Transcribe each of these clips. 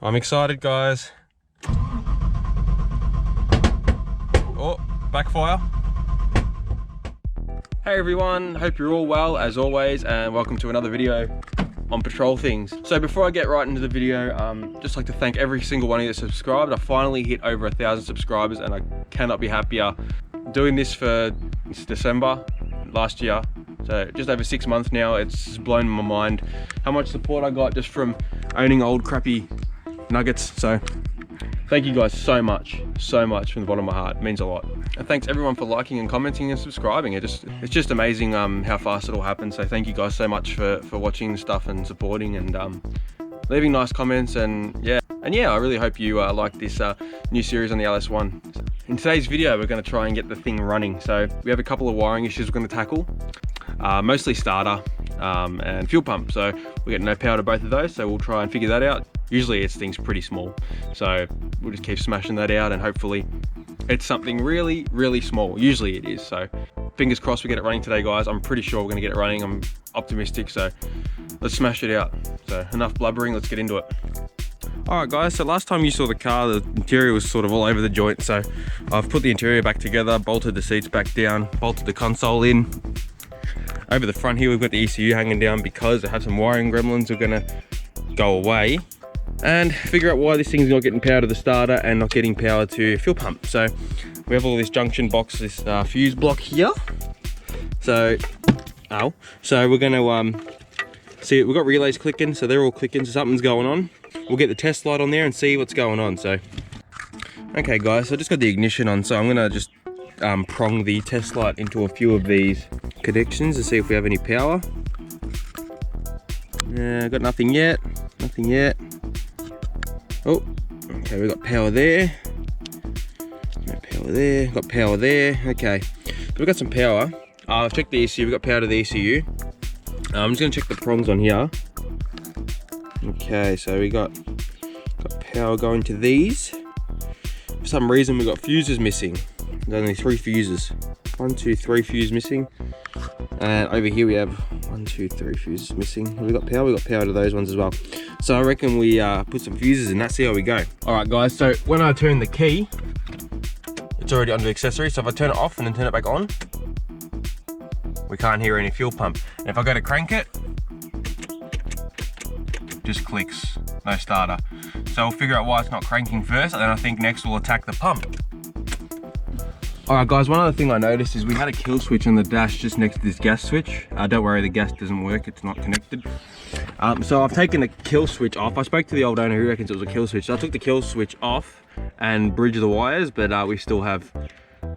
I'm excited, guys. Oh, backfire. Hey everyone, hope you're all well as always, and welcome to another video on patrol things. So before I get right into the video, just like to thank every single one of you that subscribed. I finally hit over 1,000 subscribers and I cannot be happier. Doing this for December last year, so just over 6 months now. It's blown my mind how much support I got just from owning old crappy nuggets. So thank you guys so much from the bottom of my heart. It means a lot. And thanks everyone for liking and commenting and subscribing. It's just amazing how fast it all happens. So thank you guys so much for watching stuff and supporting and leaving nice comments. And yeah, I really hope you like this new series on the LS1. In today's video, we're going to try and get the thing running. So we have a couple of wiring issues we're going to tackle, mostly starter and fuel pump. So we get no power to both of those, so we'll try and figure that out. Usually it's things pretty small, so we'll just keep smashing that out and hopefully it's something really, really small. Usually it is, so fingers crossed we get it running today, guys. I'm pretty sure we're gonna get it running. I'm optimistic, so let's smash it out. So enough blubbering, let's get into it. All right, guys, so last time you saw the car, the interior was sort of all over the joint, so I've put the interior back together, bolted the seats back down, bolted the console in. Over the front here, we've got the ECU hanging down because I have some wiring gremlins are gonna go away, and figure out why this thing's not getting power to the starter and not getting power to fuel pump. So we have all this junction box, this fuse block here. So we're gonna see, we've got relays clicking, so they're all clicking, so something's going on. We'll get the test light on there and see what's going on. So okay guys, so I just got the ignition on, so I'm gonna just prong the test light into a few of these connections to see if we have any power. Got nothing yet. Oh, okay, we got power there. Got power there. Okay, so we've got some power. I've checked the ECU, we've got power to the ECU. I'm just gonna check the prongs on here. Okay, so we got power going to these. For some reason we got fuses missing. There's only 3 fuses. 1, 2, 3 fuses missing. And over here we have 1, 2, 3 fuses missing. Have we got power? We got power to those ones as well. So I reckon we put some fuses in that, see how we go. All right guys, so when I turn the key, it's already under the accessory. So if I turn it off and then turn it back on, we can't hear any fuel pump. And if I go to crank it, just clicks, no starter. So we'll figure out why it's not cranking first, and then I think next we'll attack the pump. All right guys, one other thing I noticed is we had a kill switch on the dash just next to this gas switch. Don't worry, the gas doesn't work, it's not connected. So I've taken the kill switch off. I spoke to the old owner who reckons it was a kill switch. So I took the kill switch off and bridged the wires, but we still have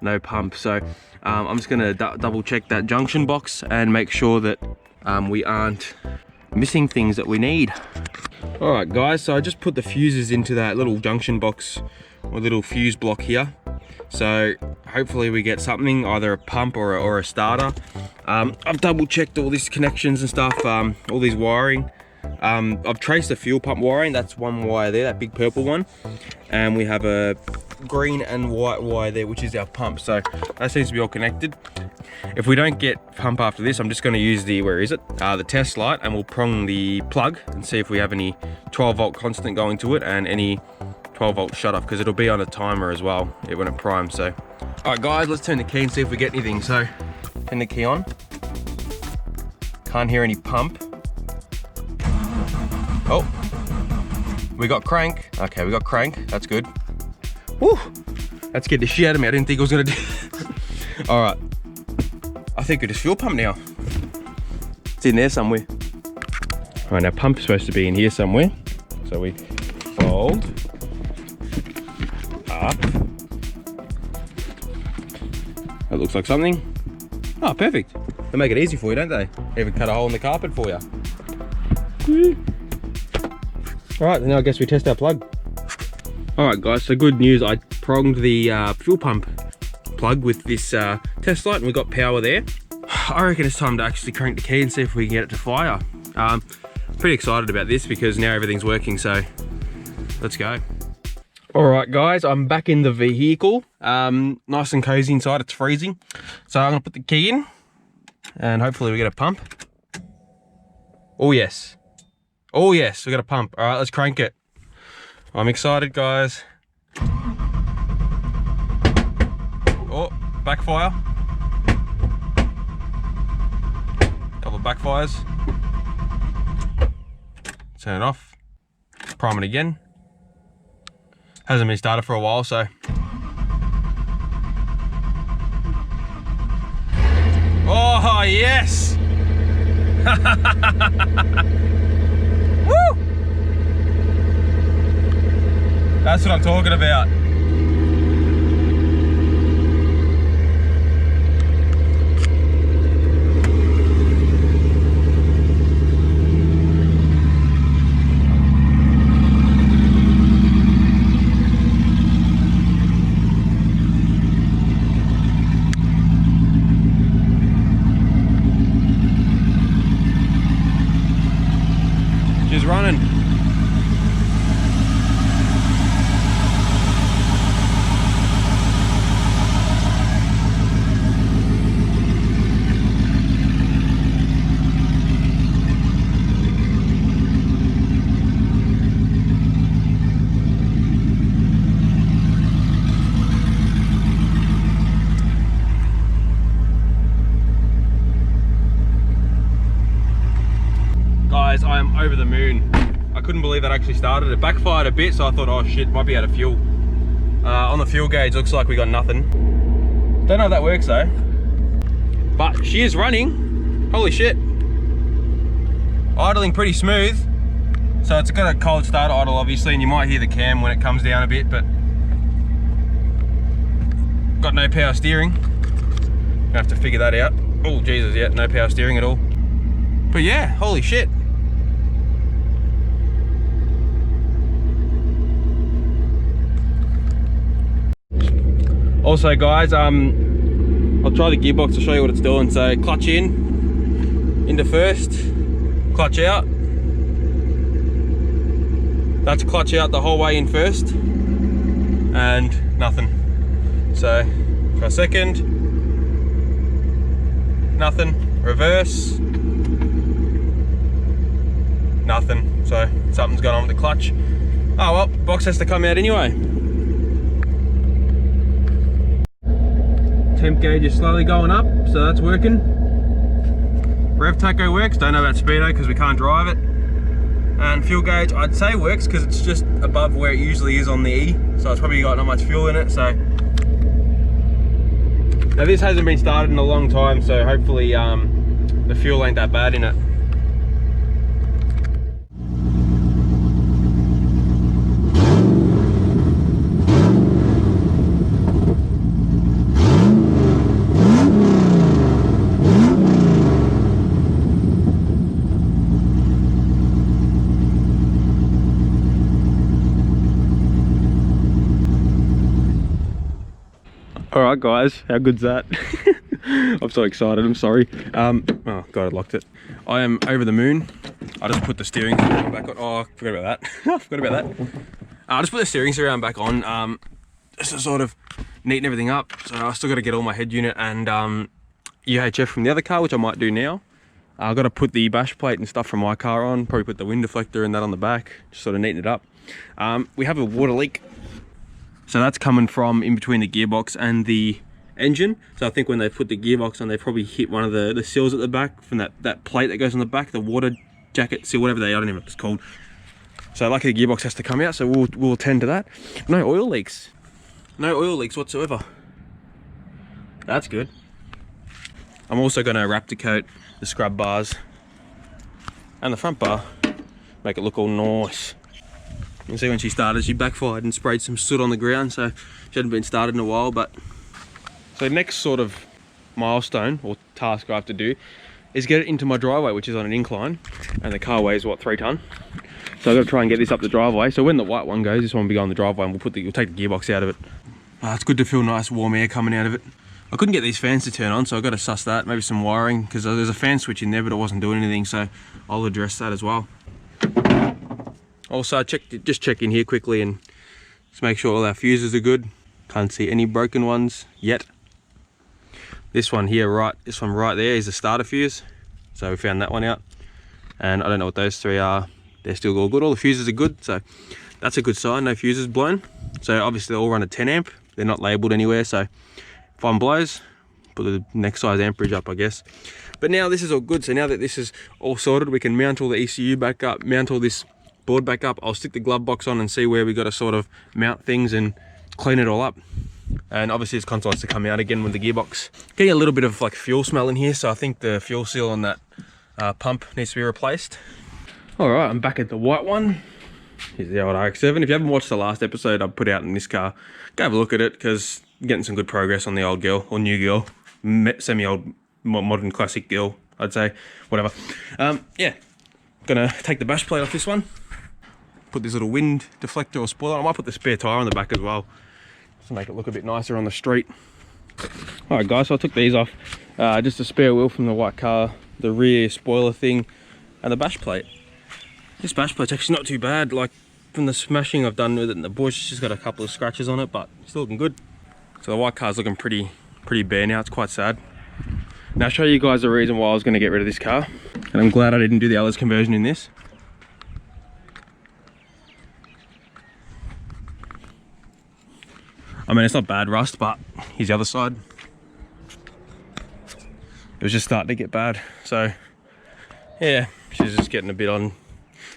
no pump. So I'm just gonna double check that junction box and make sure that we aren't missing things that we need. All right guys, so I just put the fuses into that little junction box or little fuse block here. So hopefully we get something, either a pump or a starter. I've double checked all these connections and stuff, all these wiring. I've traced the fuel pump wiring, that's one wire there, that big purple one. And we have a green and white wire there, which is our pump. So that seems to be all connected. If we don't get pump after this, I'm just gonna use the, the test light, and we'll prong the plug and see if we have any 12 volt constant going to it and any 12 volt shut off, because it'll be on a timer as well when it primes. So all right guys, let's turn the key and see if we get anything. So turn the key on, can't hear any pump. Oh, we got crank. Okay, we got crank, that's good. Woo, that scared the shit out of me. I didn't think it was gonna do. All right, I think it is fuel pump now. It's in there somewhere. All right, now pump's supposed to be in here somewhere. So we fold up. That looks like something. Oh, perfect. They make it easy for you, don't they? Even cut a hole in the carpet for you. All right, now I guess we test our plug. All right guys, so good news. I pronged the fuel pump plug with this test light and we got power there. I reckon it's time to actually crank the key and see if we can get it to fire. Pretty excited about this because now everything's working, so let's go. All right guys, I'm back in the vehicle. Nice and cozy inside, it's freezing. So I'm gonna put the key in and hopefully we get a pump. Oh yes, we got a pump. All right, let's crank it. I'm excited, guys. Oh, backfire. Couple of backfires. Turn it off. Prime it again. Hasn't been started for a while, so. Oh, yes! Woo! That's what I'm talking about. She's running. Guys, I am over the moon. I couldn't believe that actually started. It backfired a bit, so I thought, oh shit, might be out of fuel. On the fuel gauge, looks like we got nothing. Don't know if that works though. But she is running. Holy shit. Idling pretty smooth. So it's got a cold start idle obviously, and you might hear the cam when it comes down a bit, but got no power steering. Gonna have to figure that out. Oh Jesus, yeah, no power steering at all. But yeah, holy shit. Also guys, I'll try the gearbox to show you what it's doing. So clutch in, into first, clutch out. That's clutch out the whole way in first, and nothing. So for a second, nothing, reverse, nothing. So something's going on with the clutch. Oh well, box has to come out anyway. Temp gauge is slowly going up, so that's working. Rev tacho works, don't know about speedo because we can't drive it. And fuel gauge I'd say works because it's just above where it usually is on the E, so it's probably got not much fuel in it. So now this hasn't been started in a long time, so hopefully the fuel ain't that bad in it. Alright guys, how good's that? I'm so excited, I'm sorry. Oh god, I locked it. I am over the moon. I just put the steering surround back on. Oh, I forgot about that. I forgot about that. I just put the steering surround back on just to sort of neaten everything up. So I still got to get all my head unit and UHF from the other car, which I might do now. I've got to put the bash plate and stuff from my car on, probably put the wind deflector and that on the back, just sort of neaten it up. We have a water leak. So that's coming from in between the gearbox and the engine. So I think when they put the gearbox on, they probably hit one of the seals at the back from that plate that goes on the back, the water jacket seal, whatever I don't even know what it's called. So luckily the gearbox has to come out, so we'll tend to that. No oil leaks. No oil leaks whatsoever. That's good. I'm also going to Raptor coat the scrub bars and the front bar, make it look all nice. You can see when she started, she backfired and sprayed some soot on the ground, so she hadn't been started in a while. But so next sort of milestone or task I have to do is get it into my driveway, which is on an incline, and the car weighs what, 3 ton. So I've got to try and get this up the driveway. So when the white one goes, this one will be on the driveway, and we'll take the gearbox out of it. It's good to feel nice warm air coming out of it. I couldn't get these fans to turn on, so I've got to suss that, maybe some wiring, because there's a fan switch in there, but it wasn't doing anything, so I'll address that as well. Also, just check in here quickly and just make sure all our fuses are good. Can't see any broken ones yet. This one here, this one right there is the starter fuse. So we found that one out. And I don't know what those 3 are. they're still all good. All the fuses are good, so that's a good sign. No fuses blown. So obviously they all run a 10 amp. They're not labeled anywhere, so if one blows, put the next size amperage up, I guess. But now this is all good. So now that this is all sorted, we can mount all the ECU back up, mount all this board back up. I'll stick the glove box on and see where we got to sort of mount things and clean it all up. And obviously this console has to come out again with the gearbox. Getting a little bit of like fuel smell in here, so I think the fuel seal on that pump needs to be replaced. All right, I'm back at the white one. Here's the old RX-7. If you haven't watched the last episode I put out in this car, go have a look at it, because I'm getting some good progress on the old girl, or new girl, semi-old, modern classic girl, I'd say, whatever. Yeah, gonna take the bash plate off this one, put this little wind deflector or spoiler on. I might put the spare tyre on the back as well, to make it look a bit nicer on the street. All right guys, so I took these off. Just a spare wheel from the white car, the rear spoiler thing, and the bash plate. This bash plate's actually not too bad. Like, from the smashing I've done with it in the bush, it's just got a couple of scratches on it, but still looking good. So the white car's looking pretty bare now. It's quite sad. Now I'll show you guys the reason why I was going to get rid of this car, and I'm glad I didn't do the LS conversion in this. I mean, it's not bad rust, but here's the other side. It was just starting to get bad, so yeah, she's just getting a bit on.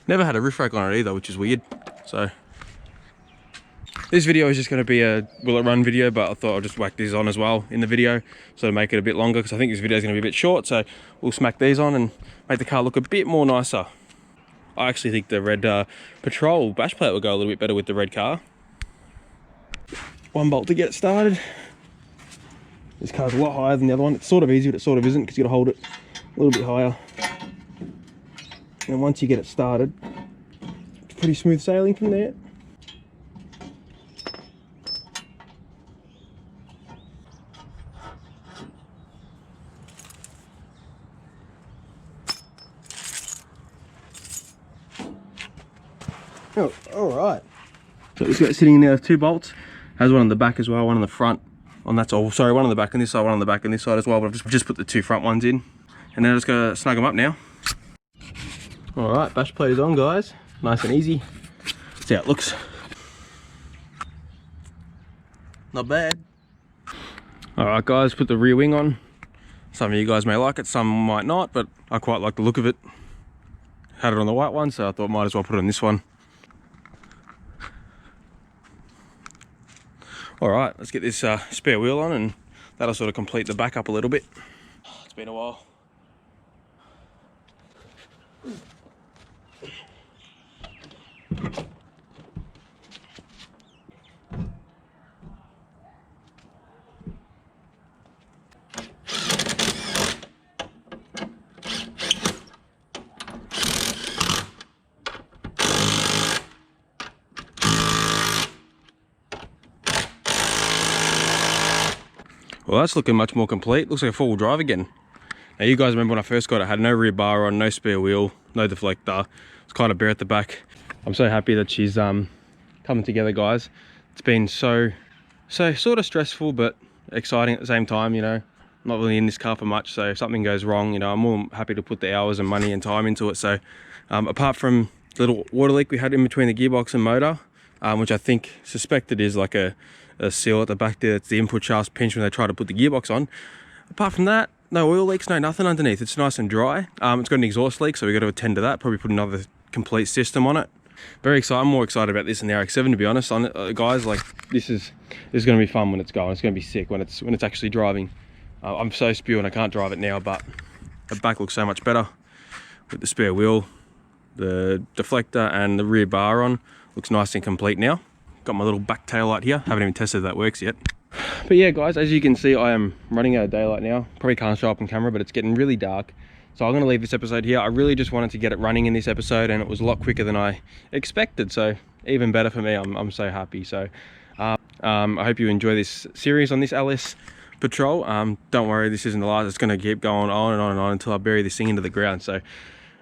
Never had a roof rack on it either, which is weird. So this video is just going to be a will it run video, but I thought I'll just whack these on as well in the video, so to make it a bit longer, because I think this video is going to be a bit short. So we'll smack these on and make the car look a bit more nicer. I actually think the red Patrol bash plate will go a little bit better with the red car. One bolt to get it started. This car's a lot higher than the other one. It's sort of easy, but it sort of isn't, because you got to hold it a little bit higher. And once you get it started, it's pretty smooth sailing from there. Oh, all right. So it's got sitting in there with 2 bolts. Has one on the back as well, one on the front. On that's all. Sorry, one on the back on this side, one on the back on this side as well. But I've just put the 2 front ones in, and then I'm just gonna snug them up now. All right, bash plate is on, guys. Nice and easy. See how it looks. Not bad. All right, guys, put the rear wing on. Some of you guys may like it, some might not, but I quite like the look of it. Had it on the white one, so I thought might as well put it on this one. All right, let's get this spare wheel on, and that'll sort of complete the back up a little bit. It's been a while. Well, that's looking much more complete. Looks like a 4-wheel drive again. Now, you guys remember when I first got it, had no rear bar on, no spare wheel, no deflector. It's kind of bare at the back. I'm so happy that she's coming together, guys. It's been so sort of stressful, but exciting at the same time, you know. I'm not really in this car for much, so if something goes wrong, you know, I'm more happy to put the hours and money and time into it. So apart from the little water leak we had in between the gearbox and motor, which I think suspected is like a seal at the back there. It's the input shafts pinch when they try to put the gearbox on. Apart from that, no oil leaks, no nothing underneath. It's nice and dry. It's got an exhaust leak, so we got to attend to that. Probably put another complete system on it. Very excited. I'm more excited about this than the RX-7, to be honest. Guys, like this is going to be fun when it's going. It's going to be sick when it's actually driving. I'm so spewing I can't drive it now, but the back looks so much better with the spare wheel, the deflector, and the rear bar on. Looks nice and complete now. Got my little back tail light here. Haven't even tested if that works yet. But yeah, guys, as you can see, I am running out of daylight now. Probably can't show up on camera, but it's getting really dark. So I'm going to leave this episode here. I really just wanted to get it running in this episode, and it was a lot quicker than I expected. So even better for me. I'm so happy. So I hope you enjoy this series on this LS Patrol. Don't worry, this isn't the last. It's going to keep going on and on and on until I bury this thing into the ground. So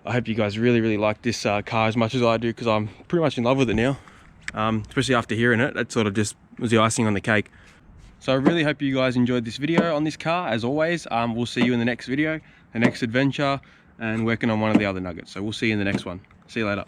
I hope you guys really like this car as much as I do, because I'm pretty much in love with it now. Especially after hearing it. That sort of just was the icing on the cake. So I really hope you guys enjoyed this video on this car. As always, we'll see you in the next video, the next adventure, and working on one of the other nuggets. So we'll see you in the next one. See you later.